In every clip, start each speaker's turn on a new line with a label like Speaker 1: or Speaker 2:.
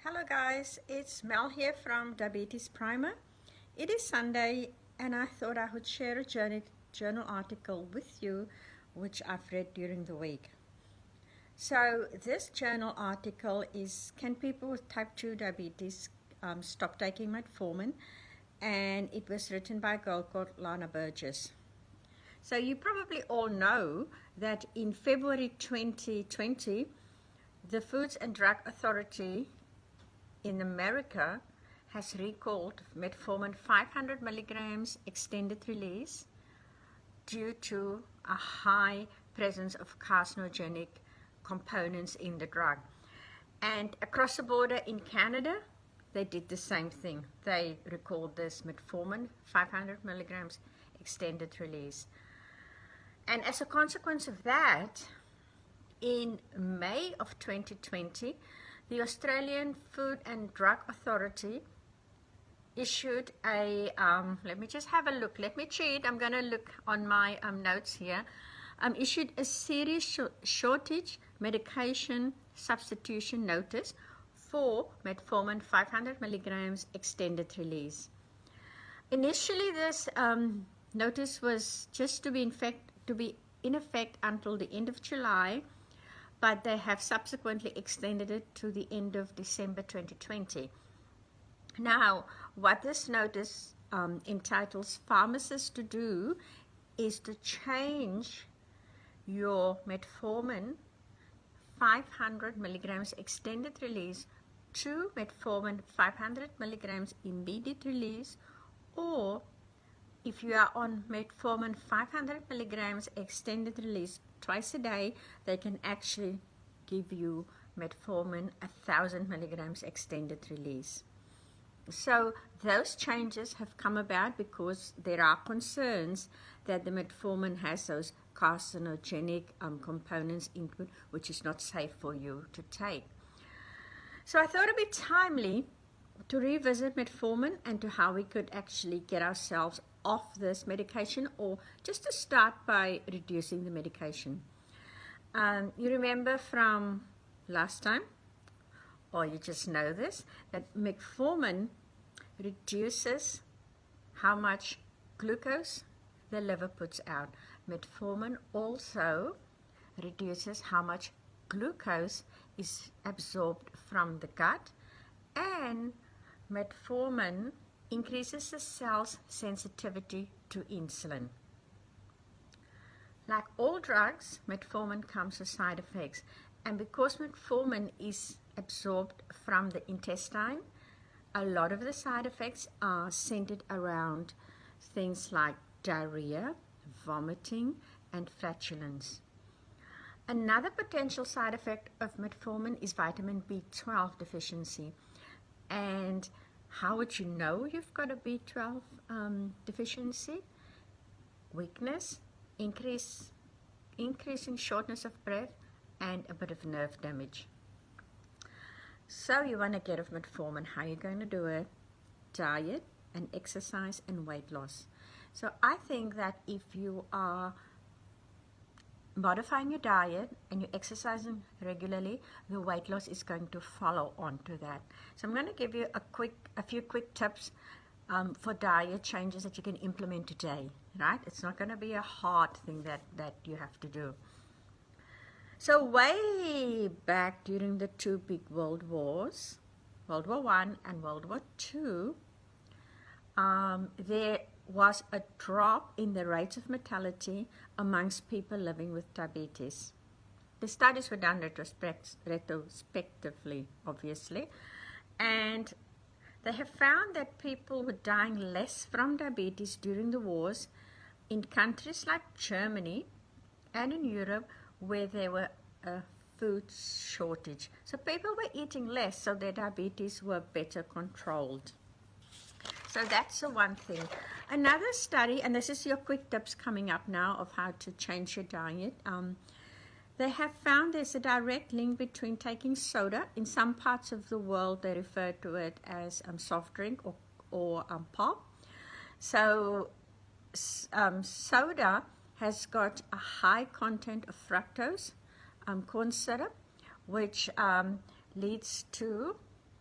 Speaker 1: Hello guys, it's Mel here from Diabetes Primer. It is Sunday and I thought I would share a journal article with you which I've read during the week. So this journal article is Can People with Type 2 Diabetes Stop Taking Metformin? And it was written by a girl called Lana Burgess. So you probably all know that in February 2020, the Foods and Drug Authority in America has recalled metformin 500 milligrams extended release due to a high presence of carcinogenic components in the drug. And across the border in Canada, they did the same thing. They recalled this metformin 500 milligrams extended release. And as a consequence of that, in May of 2020, the Australian Food and Drug Authority issued a, let me just have a look, let me cheat, I'm going to look on my notes here, issued a serious shortage medication substitution notice for metformin 500 milligrams extended release. Initially, this notice was just to be in effect until the end of July, but they have subsequently extended it to the end of December 2020. Now, what this notice entitles pharmacists to do is to change your metformin 500 milligrams extended release to metformin 500 milligrams immediate release, or if you are on metformin 500 milligrams extended release twice a day, they can actually give you metformin 1000 milligrams extended release. So those changes have come about because there are concerns that the metformin has those carcinogenic components in it, which is not safe for you to take. So I thought it'd be timely to revisit metformin and to how we could actually get ourselves off this medication, or just to start by reducing the medication. You remember from last time, or you just know this, that metformin reduces how much glucose the liver puts out. Metformin also reduces how much glucose is absorbed from the gut, and metformin increases the cell's sensitivity to insulin. Like all drugs, metformin comes with side effects, and because metformin is absorbed from the intestine, a lot of the side effects are centered around things like diarrhea, vomiting, and flatulence. Another potential side effect of metformin is vitamin B12 deficiency. And how would you know you've got a B12 deficiency? Weakness, increasing shortness of breath, and a bit of nerve damage. So you want to get off metformin. How are you going to do it? Diet and exercise and weight loss. So I think that if you are modifying your diet and you're exercising regularly, the weight loss is going to follow on to that. So I'm going to give you a few quick tips for diet changes that you can implement today, right? It's not going to be a hard thing that you have to do. So way back during the two big world wars, World War I and World War II, there was a drop in the rates of mortality amongst people living with diabetes. The studies were done retrospectively, obviously, and they have found that people were dying less from diabetes during the wars in countries like Germany and in Europe, where there were a food shortage. So people were eating less, so their diabetes were better controlled. So that's the one thing. Another study, and this is your quick tips coming up now of how to change your diet. They have found there's a direct link between taking soda. In some parts of the world, they refer to it as soft drink or pop. So soda has got a high content of fructose, corn syrup, which leads to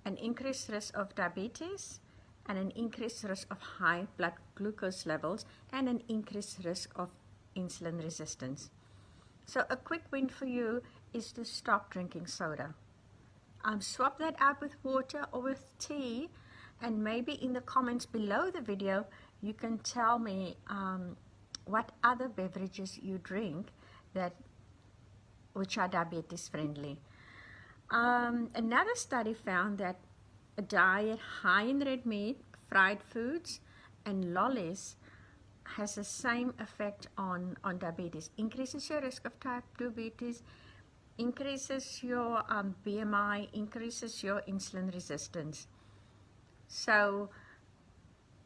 Speaker 1: an increased risk of diabetes, and an increased risk of high blood glucose levels, and an increased risk of insulin resistance. So a quick win for you is to stop drinking soda. Swap that out with water or with tea, and maybe in the comments below the video you can tell me what other beverages you drink which are diabetes friendly. Another study found that a diet high in red meat, fried foods, and lollies has the same effect on diabetes. Increases your risk of type 2 diabetes, increases your BMI, increases your insulin resistance. So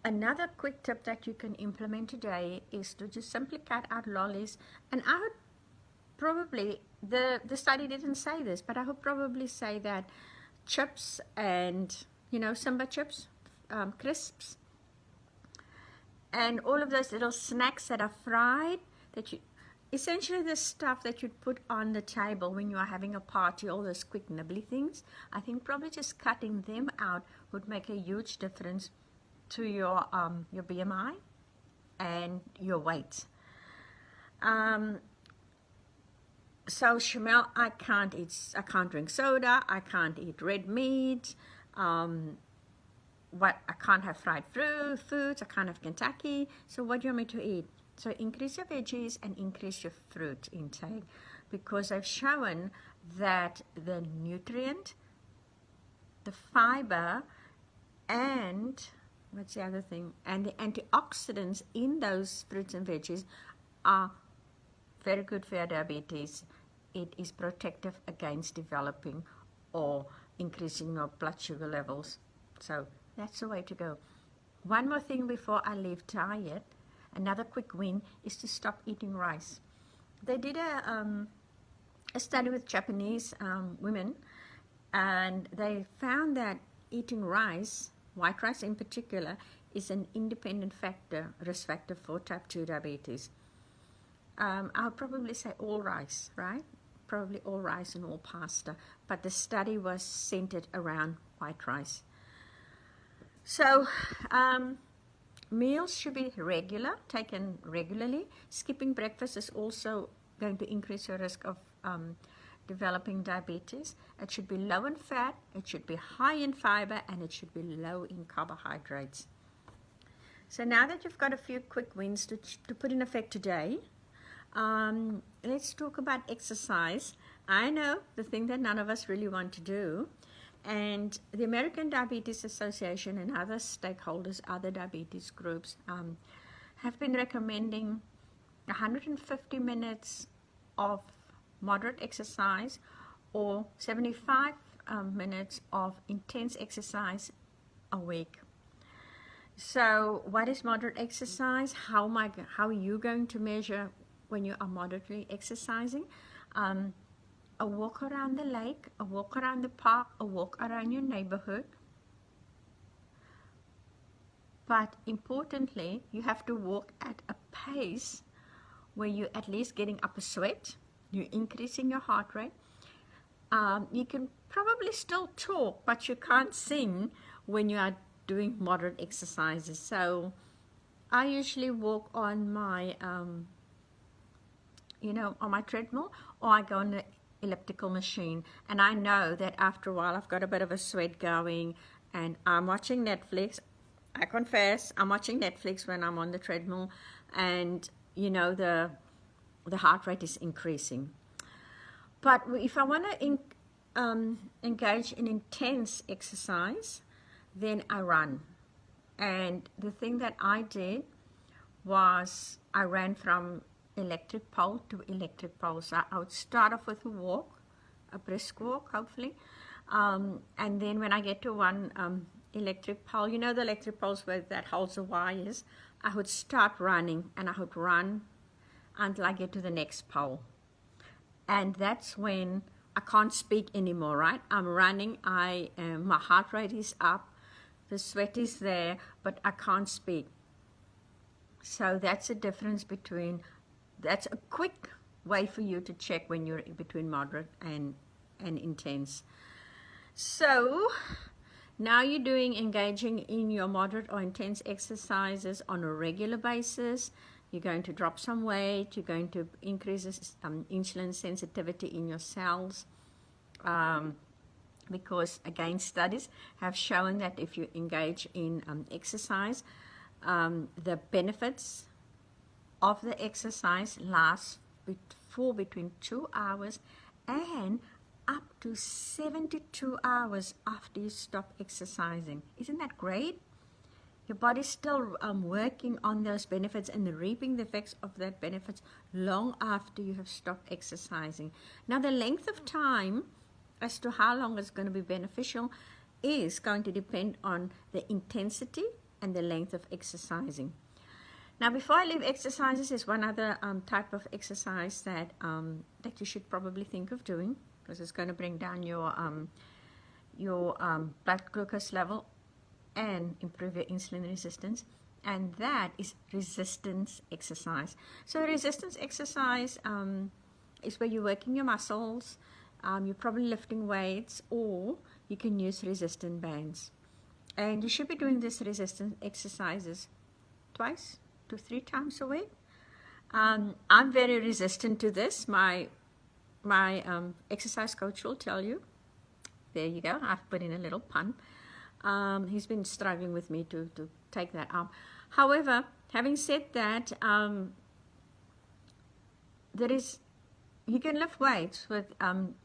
Speaker 1: another quick tip that you can implement today is to just simply cut out lollies. And I would probably, the study didn't say this, but I would probably say that chips and, Simba chips, crisps, and all of those little snacks that are fried, essentially the stuff that you'd put on the table when you are having a party, all those quick nibbly things, I think probably just cutting them out would make a huge difference to your BMI and your weight. So Shamel, I can't drink soda, I can't eat red meat, I can't have fried foods, I can't have Kentucky. So what do you want me to eat? So increase your veggies and increase your fruit intake, because I've shown that the nutrient, the fiber, and what's the other thing? And the antioxidants in those fruits and veggies are very good for your diabetes. It is protective against developing or increasing your blood sugar levels. So that's the way to go. One more thing before I leave diet. Another quick win is to stop eating rice. They did a study with Japanese women, and they found that eating rice, white rice in particular, is an independent risk factor for type 2 diabetes. I'll probably say all rice, right? Probably all rice and all pasta, but the study was centered around white rice. So meals should be regular, taken regularly. Skipping breakfast is also going to increase your risk of developing diabetes. It should be low in fat, it should be high in fiber, and it should be low in carbohydrates. So now that you've got a few quick wins to put in effect today, let's talk about exercise. I know, the thing that none of us really want to do. And the American Diabetes Association and other stakeholders, other diabetes groups, have been recommending 150 minutes of moderate exercise or 75 minutes of intense exercise a week. So what is moderate exercise? How are you going to measure when you are moderately exercising? A walk around the lake, a walk around the park, a walk around your neighborhood. But importantly, you have to walk at a pace where you're at least getting up a sweat, you're increasing your heart rate. You can probably still talk, but you can't sing when you are doing moderate exercises. So I usually walk on my, on my treadmill, or I go on the elliptical machine, and I know that after a while I've got a bit of a sweat going, and I'm watching Netflix. I confess, I'm watching Netflix when I'm on the treadmill, and the heart rate is increasing. But if I want to engage in intense exercise, then I run. And the thing that I did was I ran from electric pole to electric pole. So I would start off with a walk, a brisk walk, hopefully. And then when I get to one electric pole, the electric poles that holds the wires, I would start running, and I would run until I get to the next pole. And that's when I can't speak anymore, right? I'm running, my heart rate is up, the sweat is there, but I can't speak. So that's a difference that's a quick way for you to check when you're between moderate and intense. So Now you're engaging in your moderate or intense exercises on a regular basis. You're going to drop some weight. You're going to increase insulin sensitivity in your cells. Because, again, studies have shown that if you engage in exercise, the benefits of the exercise last for between 2 hours and up to 72 hours after you stop exercising. Isn't that great? Your body's still working on those benefits and reaping the effects of that benefits long after you have stopped exercising. Now, the length of time as to how long it's going to be beneficial is going to depend on the intensity and the length of exercising. Now, before I leave exercises, there's one other type of exercise that you should probably think of doing, because it's going to bring down your blood glucose level and improve your insulin resistance, and that is resistance exercise. So resistance exercise is where you're working your muscles. You're probably lifting weights, or you can use resistance bands. And you should be doing this resistance exercises 2 to 3 times a week. I'm very resistant to this. My exercise coach will tell you. There you go. I've put in a little pun. He's been struggling with me to take that up. However, having said that, you can lift weights with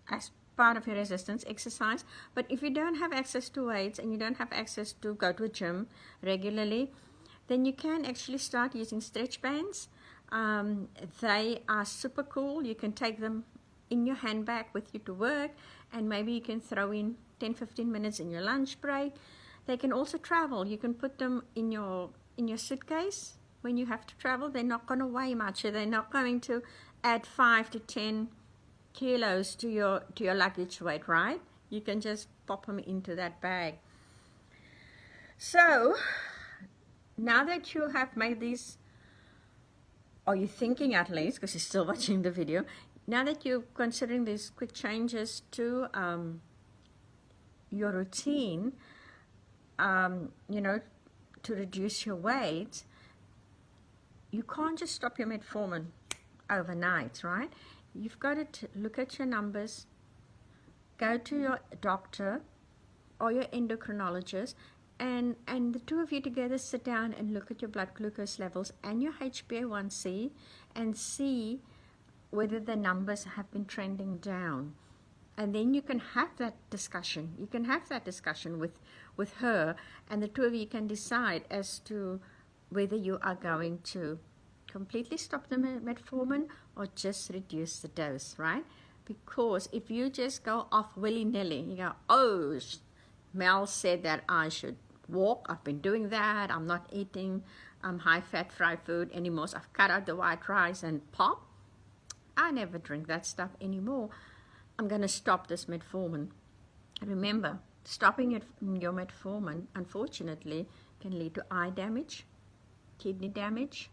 Speaker 1: as part of your resistance exercise. But if you don't have access to weights and you don't have access to go to a gym regularly, then you can actually start using stretch bands. They are super cool. You can take them in your handbag with you to work, and maybe you can throw in 10-15 minutes in your lunch break. They can also travel. You can put them in your suitcase when you have to travel. They're not going to weigh much. They're not going to add 5 to 10 kilos to your luggage weight, right? You can just pop them into that bag. So now that you have made these, or you're thinking at least, because you're still watching the video, now that you're considering these quick changes to your routine, to reduce your weight, you can't just stop your metformin overnight, right? You've got to look at your numbers, go to your doctor or your endocrinologist, and the two of you together sit down and look at your blood glucose levels and your HbA1c and see whether the numbers have been trending down. And then you can have that discussion. You can have that discussion with her, and the two of you can decide as to whether you are going to completely stop the metformin or just reduce the dose, right? Because if you just go off willy-nilly, you go, oh, Mel said that I should walk. I've been doing that. I'm not eating high-fat fried food anymore. So I've cut out the white rice and pop. I never drink that stuff anymore. I'm going to stop this metformin. Remember, stopping your metformin, unfortunately, can lead to eye damage, kidney damage,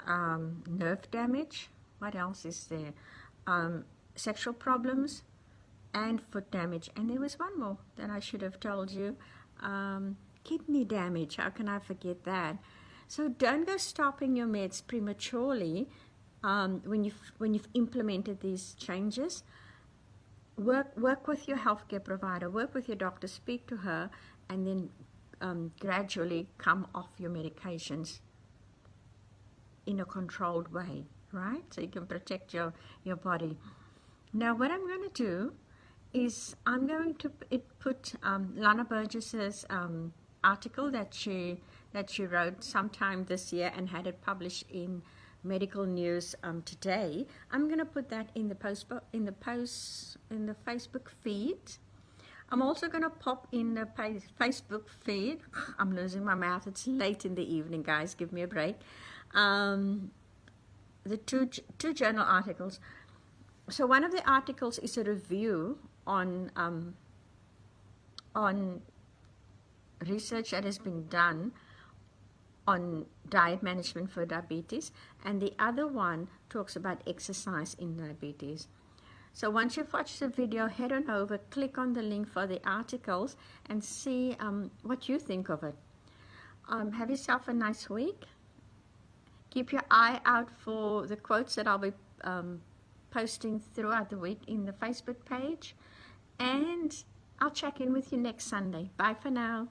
Speaker 1: nerve damage. What else is there? Sexual problems and foot damage. And there was one more that I should have told you. Kidney damage. How can I forget that? So don't go stopping your meds prematurely when you've implemented these changes. Work with your healthcare provider. Work with your doctor. Speak to her, and then gradually come off your medications in a controlled way, right? So you can protect your body. Now, what I'm going to do is I'm going to put Lana Burgess's article that she wrote sometime this year and had it published in Medical News today. I'm going to put that in the Facebook feed. I'm also going to pop in the Facebook feed. I'm losing my mouth. It's late in the evening, guys. Give me a break. The two journal articles. So one of the articles is a review on research that has been done on diet management for diabetes, and the other one talks about exercise in diabetes. So once you've watched the video, head on over, click on the link for the articles and see what you think of it. Have yourself a nice week. Keep your eye out for the quotes that I'll be posting throughout the week in the Facebook page. And I'll check in with you next Sunday. Bye for now.